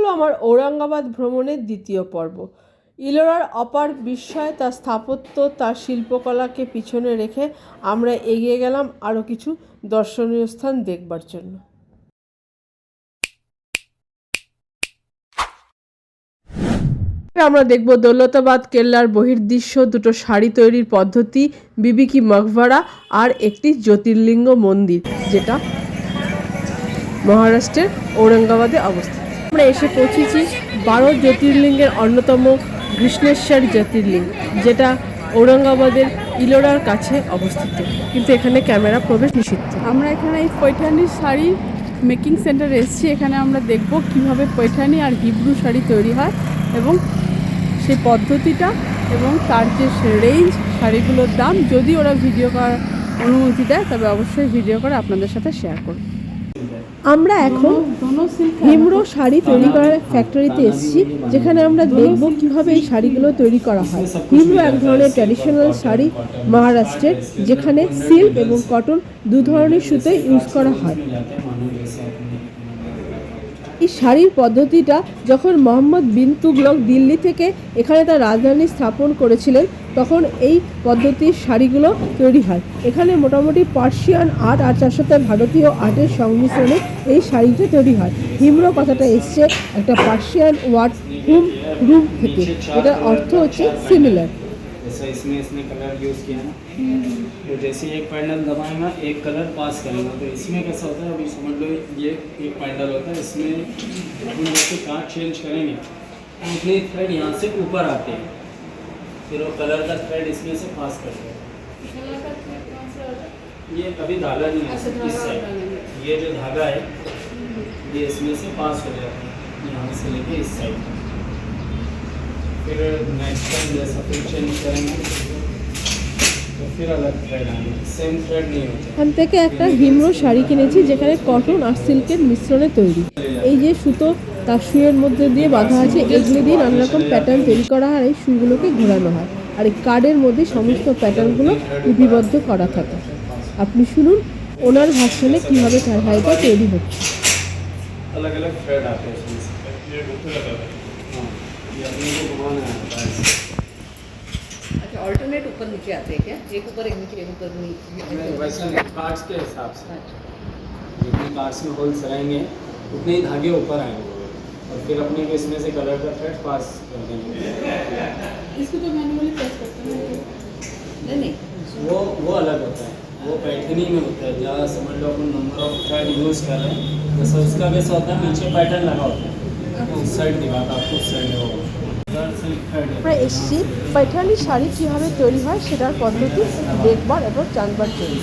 হলো আমার ঔরঙ্গাবাদ ভ্রমণের দ্বিতীয় পর্ব। ইলোরার অপার বিস্ময়, তার স্থাপত্য, তার শিল্পকলাকে পিছনে রেখে আমরা এগিয়ে গেলাম আরও কিছু দর্শনীয় স্থান দেখবার জন্য। আমরা দেখব দৌলতাবাদ কেল্লার বহির্দৃশ্য, দুটো শাড়ি তৈরির পদ্ধতি, বিবি কি মকবরা আর একটি জ্যোতির্লিঙ্গ মন্দির যেটা মহারাষ্ট্রের ঔরঙ্গাবাদে অবস্থিত। আমরা এসে পৌঁছেছি 12 জ্যোতির্লিঙ্গের অন্যতম কৃষ্ণেশ্বর জ্যোতির্লিঙ্গ, যেটা ঔরঙ্গাবাদের ইলোরার কাছে অবস্থিত, কিন্তু এখানে ক্যামেরা প্রবেশ নিষিদ্ধ। আমরা এখানে এই পৈঠানির শাড়ি মেকিং সেন্টারে এসেছি। এখানে আমরা দেখব কিভাবে পৈঠানি আর হিব্রু শাড়ি তৈরি হয় এবং সেই পদ্ধতিটা এবং তার যে রেঞ্জ, শাড়িগুলোর দাম, যদি ওরা ভিডিও করার অনুমতি দেয় তবে অবশ্যই ভিডিও করে আপনাদের সাথে শেয়ার করব। আমরা এখন হিমরো শাড়ি তৈরি করার ফ্যাক্টরিতে এসেছি, যেখানে আমরা দেখব কিভাবে এই শাড়িগুলো তৈরি করা হয়। হিমরো এক ধরনের ট্র্যাডিশনাল শাড়ি মহারাষ্ট্রের, যেখানে সিল্ক এবং কটন দু ধরনের সুতো ইউজ করা হয়। এই শাড়ির পদ্ধতিটা যখন মোহাম্মদ বিন তুগলক দিল্লি থেকে এখানে তার রাজধানী স্থাপন করেছিলেন, তখন এই পদ্ধতির শাড়িগুলো তৈরি হয়। এখানে মোটামুটি পার্সিয়ান আর্ট আর তার সাথে ভারতীয় আর্টের সংমিশ্রণে এই শাড়িটা তৈরি হয়। হিমরো কথাটা এসছে একটা পার্সিয়ান ওয়ার্ড হুম রুম থেকে, এটার অর্থ হচ্ছে সিমিলার। जैसा इसमें इसने कलर यूज़ किया ना, तो जैसे एक पैंडल दबाएगा एक कलर पास करेगा। तो इसमें कैसा होता है, अभी समझ लो ये एक पैंडल होता है, इसमें हम जैसे कार्ड चेंज करेंगे तो उतने थ्रेड यहाँ से ऊपर आते हैं, फिर वो कलर का थ्रेड इसमें से पास करते हैं। ये अभी धागा नहीं है इस साइड, ये जो धागा है ये इसमें से पास हो जाता है यहाँ से लेके इस साइड। फिर नेक्स्ट टाइम जैसा फिर चेंज करेंगे तो फिर अलग थ्रेड आएंगे, सेम थ्रेड नहीं होता। এখান থেকে একটা হিমরো শাড়ি কিনেছি, যেখানে কটন আর সিল্কের মিশ্রণে তৈরি। এই যে সুতো তার সুয়ের মধ্যে দিয়ে বাঁধা আছে, এগুলো দিয়ে নানা রকম প্যাটার্ন তৈরি করা হয়, এই সুইগুলোকে ঘোরানো হয় আর এই কার্ডের মধ্যে সমস্ত প্যাটার্নগুলো লিপিবদ্ধ করা থাকে। আপনি শুনুন ওনার ভাষণে কীভাবে শাড়িটা তৈরি হচ্ছে। अलग अलग थ्रेड आते हैं इसमें से। ये अपने को घुमाना है। अच्छा, ऑल्टरनेट ऊपर नीचे आते हैं क्या? एक ऊपर एक नीचे, एक ऊपर नीचे? वैसा कार्ड्स के हिसाब से जितने कार्ड्स में होल्स रहेंगे उतने ही धागे ऊपर आएंगे और फिर अपने को इसमें से कलर का थ्रेड पास कर देंगे। इसको तो मैनुअली प्रेस करते हैं। नहीं, वो अलग होता है, वो पैटर्नी में होता है। जहाँ समझ लो अपन नंबर ऑफ थ्रेड यूज़ कर रहे हैं, जैसा उसका कैसा होता है नीचे पैटर्न लगा होता है, उस साइड दिखाता है, आपको उस साइड होगा। আমরা এসেছি পৈঠানি শাড়ি কীভাবে তৈরি হয় সেটার পদ্ধতি দেখবার এবং জানবার জন্য।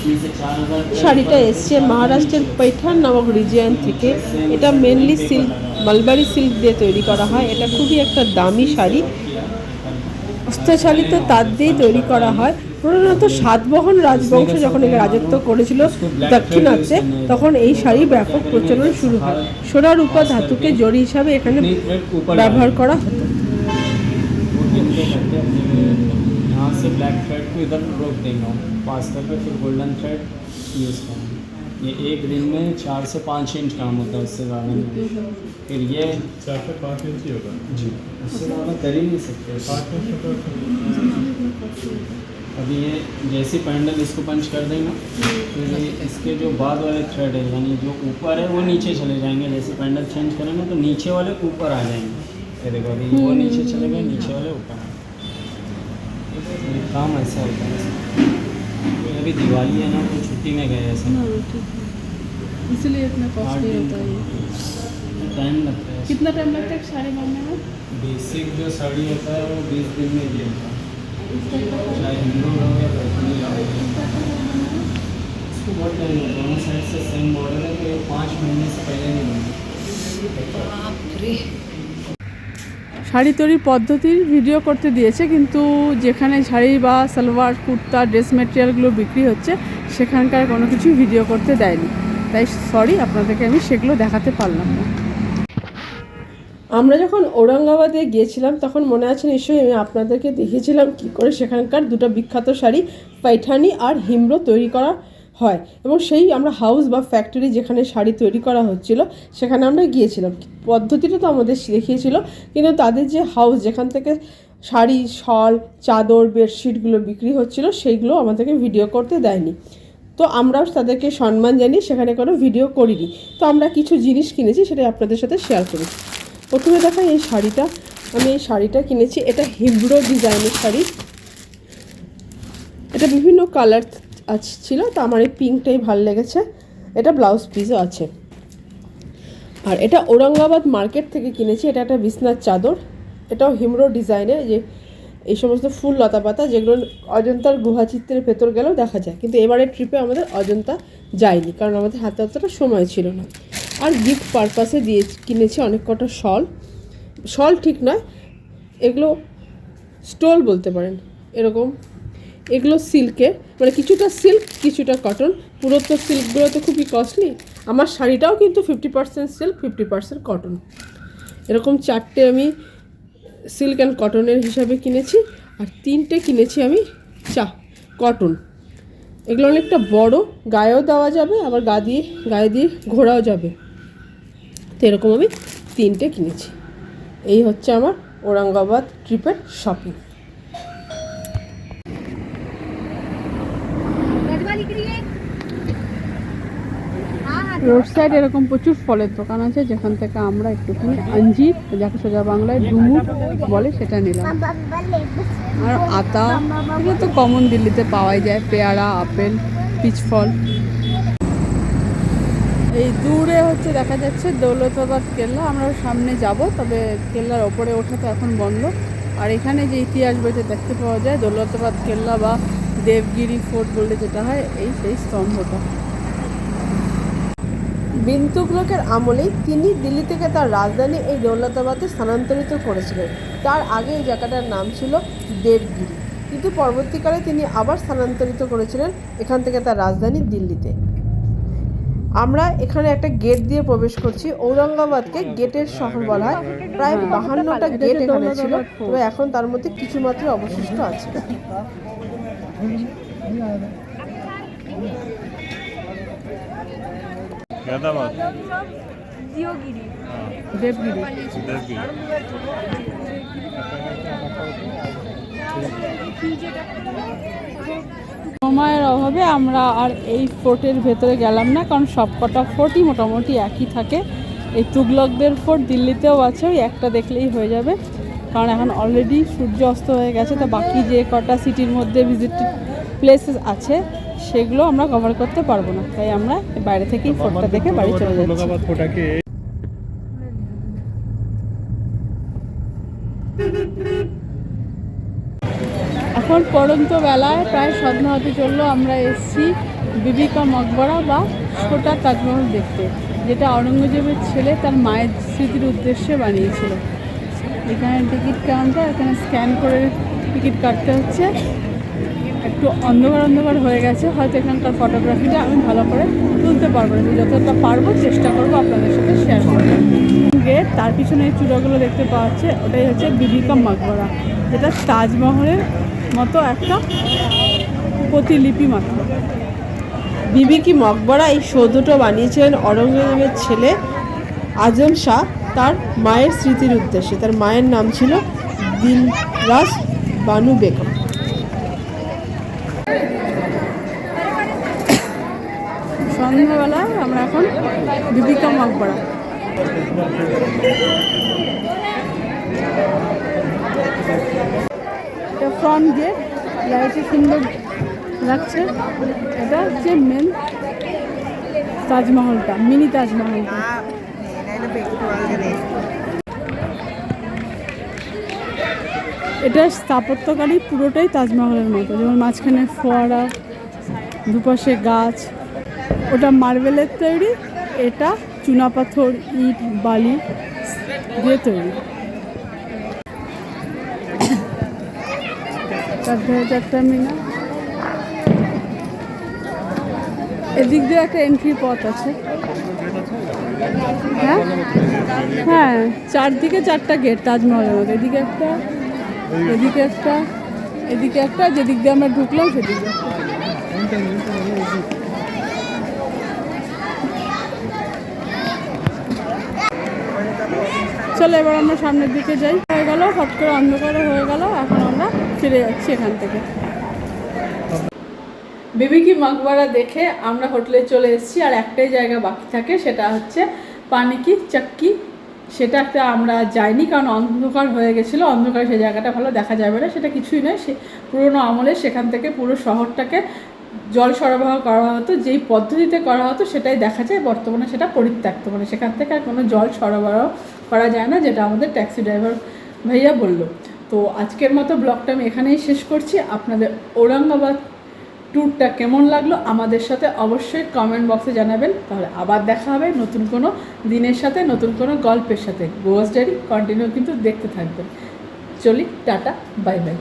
শাড়িটা এসছে মহারাষ্ট্রের পৈঠান নামক রিজিয়ন থেকে। এটা মেনলি সিল্ক, মালবারি সিল্ক দিয়ে তৈরি করা হয়। এটা খুবই একটা দামি শাড়ি, হস্তচালিত তাঁত দিয়ে তৈরি করা হয়। প্রধানত সাতবাহন রাজবংশ যখন এখানে রাজত্ব করেছিল দাক্ষিণাত্যে, তখন এই শাড়ির ব্যাপক প্রচলন শুরু হয়। সোনা রূপা ধাতুকে জড়ি হিসাবে এখানে ব্যবহার করা হতো। यहाँ से ब्लैक थ्रेड को इधर रोक देंगे पास करके, फिर गोल्डन थ्रेड यूज़ करेंगे। ये एक दिन में 4 से 5 इंच काम होता है, उससे ज़्यादा नहीं। फिर ये 4 से 5 इंच ही होगा जी, उससे ज़्यादा कर ही नहीं सकते। 5 इंच तो अभी ये जैसे पैंडल इसको पंच कर देंगे, फिर ये इसके जो बाद वाले थ्रेड है यानी जो ऊपर है वो नीचे चले जाएंगे। जैसे पैंडल चेंज करेंगे तो नीचे वाले ऊपर आ जाएंगे। ये देखो अभी वो नीचे चले गए, नीचे वाले ऊपर। काम ऐसा होता है। अभी दिवाली है ना, तो छुट्टी में गए ऐसा, इसलिए इतना कॉस्टली होता है। टाइम लगता है। कितना टाइम लगता है साड़ी बनने में? बेसिक जो साड़ी होता है वो 20 दिन में ही होता है, चाहे हिंदू हो या पैठनी हो। इसको बहुत टाइम है, दोनों साइड से सेम मॉडल है, तो ये 5 महीने से पहले नहीं बना। শাড়ি তৈরির পদ্ধতির ভিডিও করতে দিয়েছে, কিন্তু যেখানে শাড়ি বা সালোয়ার, কুর্তা, ড্রেস মেটেরিয়ালগুলো বিক্রি হচ্ছে সেখানকার কোনো কিছু ভিডিও করতে দেয়নি, তাই সরি আপনাদেরকে আমি সেগুলো দেখাতে পারলাম না। আমরা যখন ঔরঙ্গাবাদে গিয়েছিলাম তখন মনে আছে নিশ্চয়ই আমি আপনাদেরকে দেখিয়েছিলাম কী করে সেখানকার দুটো বিখ্যাত শাড়ি পৈঠানি আর হিমরো তৈরি করা হয়। এবং সেই আমরা হাউস বা ফ্যাক্টরি যেখানে শাড়ি তৈরি করা হচ্ছিল সেখানে আমরা গিয়েছিলাম। পদ্ধতিটা তো আমাদের দেখিয়েছিল, কিন্তু তাদের যে হাউস যেখান থেকে শাড়ি, শল, চাদর, বেডশিটগুলো বিক্রি হচ্ছিল সেইগুলো আমাদেরকে ভিডিও করতে দেয়নি। তো আমরাও তাদেরকে সম্মান জানিয়ে সেখানে কোনো ভিডিও করিনি। তো আমরা কিছু জিনিস কিনেছি, সেটা আপনাদের সাথে শেয়ার করি। প্রথমে দেখাই এই শাড়িটা। আমি এই শাড়িটা কিনেছি, এটা হিব্রো ডিজাইনের শাড়ি। এটা বিভিন্ন কালার ছিল, তো আমার এই পিঙ্কটাই ভালো লেগেছে। এটা ব্লাউজ পিসও আছে। আর এটা ঔরঙ্গাবাদ মার্কেট থেকে কিনেছি। এটা একটা বিছনার চাদর, এটাও হিমরো ডিজাইনের, যে এই সমস্ত ফুল লতা পাতা যেগুলো অজন্তার গুহাচিত্রের ভেতর গেলেও দেখা যায়, কিন্তু এবারের ট্রিপে আমাদের অজন্তা যায়নি, কারণ আমাদের হাতে অতটা সময় ছিল না। আর গিফট পারপাসে কিনেছি অনেক কটা শল ঠিক নয়, এগুলো স্টোল বলতে পারেন, এরকম। এগুলো সিল্কের, মানে কিছুটা সিল্ক কিছুটা কটন। পুরো তো সিল্কগুলো তো খুবই কস্টলি। আমার শাড়িটাও কিন্তু 50% সিল্ক 50% কটন। এরকম 4টে আমি সিল্ক অ্যান্ড কটনের হিসাবে কিনেছি, আর 3টে কিনেছি আমি কটন। এগুলো অনেকটা বড়, গায়েও দেওয়া যাবে, আবার গায়ে দিয়ে ঘোরাও যাবে। তো এরকম আমি 3টে কিনেছি। এই হচ্ছে আমার ঔরঙ্গাবাদ ট্রিপের শপিং। রোড সাইড এরকম প্রচুর ফলের দোকান আছে, যেখান থেকে আমরা একটুখানি আঞ্জির, যাকে সোজা বাংলায় ডুমুর বলে, সেটা নিলাম। আর আতা, এগুলো তো কমন দিল্লিতে পাওয়াই যায়। পেয়ারা, আপেল, পিচ ফল। এই দূরে হচ্ছে দেখা যাচ্ছে দৌলতাবাদ কেল্লা। আমরা সামনে যাব, তবে কেল্লার ওপরে ওঠা তো এখন বন্ধ। আর এখানে যে ইতিহাস বইতে দেখতে পাওয়া যায়, দৌলতাবাদ কেল্লা বা দেবগিরি ফোর্ট বলতে যেটা হয়, এই সেই স্তম্ভটা। বিন তুগলকের আমলেই তিনি দিল্লি থেকে তার রাজধানী এই দৌলতাবাদে স্থানান্তরিত করেছিলেন। তার আগে এই জায়গাটার নাম ছিল দেবগিরি, কিন্তু পরবর্তীকালে তিনি আবার স্থানান্তরিত করেছিলেন এখান থেকে তার রাজধানী দিল্লিতে। আমরা এখানে একটা গেট দিয়ে প্রবেশ করছি। ঔরঙ্গাবাদকে গেটের শহর বলা হয়। প্রায় 52টা গেট এখানে ছিল, তবে এখন তার মধ্যে কিছু মাত্র অবশিষ্ট আছে। দেবগিরি। সময়ের অভাবে আমরা আর এই ফোর্টের ভেতরে গেলাম না, কারণ সবকটা ফোর্টই মোটামুটি একই থাকে। এই তুগলকদের ফোর্ট দিল্লিতেও আছে, ওই একটা দেখলেই হয়ে যাবে, কারণ এখন অলরেডি সূর্য অস্ত হয়ে গেছে। তো বাকি যে কটা সিটির মধ্যে ভিজিট প্লেসেস আছে সেগুলো আমরা কভার করতে পারবো না, তাই আমরা বাইরে থেকেই ফোর্টটা দেখে বাড়ি চলে যাচ্ছি। এখন পড়ন্ত বেলায় প্রায় সন্ধ্যা হতে চললো। আমরা এসেছি বিবি কা মকবরা বা ছোটা তাজমহল দেখতে, যেটা আওরঙ্গজেবের ছেলে তার মায়ের স্মৃতির উদ্দেশ্যে বানিয়েছিল। এখানে টিকিট কাউন্টার, এখানে স্ক্যান করে টিকিট কাটতে হচ্ছে। একটু অন্ধকার হয়ে গেছে, হয়তো এখানকার ফটোগ্রাফিটা আমি ভালো করে তুলতে পারবো না, যতটা পারবো চেষ্টা করবো আপনাদের সাথে শেয়ার করবো। গেট, তার পিছনে এই চূড়াগুলো দেখতে পাওয়া যাচ্ছে, ওটাই হচ্ছে বিবি কা মকবরা, যেটা তাজমহলের মতো একটা প্রতিলিপি মাত্র। বিবি কি মকবরা, এই সৌধটা বানিয়েছিলেন অরঙ্গজেবের ছেলে আজম শাহ তার মায়ের স্মৃতির উদ্দেশ্যে। তার মায়ের নাম ছিল দিলরাস বানু বেগম। সন্ধ্যাবেলায় আমরা এখন বিবি কা মকবরা। এটা ফ্রন্ট গেট, লাইটে সুন্দর লাগছে। এটা হচ্ছে মেন তাজমহলটা, মিনি তাজমহলটা। এটা স্থাপত্যকারী পুরোটাই তাজমহলের মতো, যেমন মাঝখানে ফোয়ারা, দুপাশে গাছ। ওটা মার্বেলের তৈরি, এটা চুনাপাথর, ইট, বালি দিয়ে তৈরি। চারটা মিনার, এদিক দিয়ে একটা এন্ট্রি পথ আছে। হ্যাঁ, চারদিকে 4টা গেট তাজমহলের মধ্যে। এদিকে একটা, এদিকে একটা, এদিকে একটা, যেদিক দিয়ে আমরা ঢুকলাম সেদিকে। চলো এবার আমরা সামনের দিকে যাই। হয়ে গেল, হট করে অন্ধকারও হয়ে গেল, এখন আমরা ফিরে যাচ্ছি এখান থেকে। বিবি কি মকবরা দেখে আমরা হোটেলে চলে এসেছি, আর একটাই জায়গা বাকি থাকে, সেটা হচ্ছে পানি কি চাক্কি। সেটাতে আমরা যাইনি কারণ অন্ধকার হয়ে গেছিলো, অন্ধকারে সেই জায়গাটা ভালো দেখা যাবে না। সেটা কিছুই নয়, সে পুরোনো আমলে সেখান থেকে পুরো শহরটাকে জল সরবরাহ করা হতো, যেই পদ্ধতিতে করা হতো সেটাই দেখা যায়। বর্তমানে সেটা পরিত্যক্ত, মানে সেখান থেকে আর কোনো জল সরবরাহ করা যায় না, যেটা আমাদের ট্যাক্সি ড্রাইভার ভাইয়া বললো। তো আজকের মতো ব্লগটা আমি এখানেই শেষ করছি। আপনাদের ঔরঙ্গাবাদ ট্যুরটা কেমন লাগলো আমাদের সাথে অবশ্যই কমেন্ট বক্সে জানাবেন। তাহলে আবার দেখা হবে নতুন কোনো দিনের সাথে, নতুন কোনো গল্পের সাথে। গোয়াস ডায়েরি কন্টিনিউ কিন্তু দেখতে থাকবেন। চলি, টাটা, বাই বাই।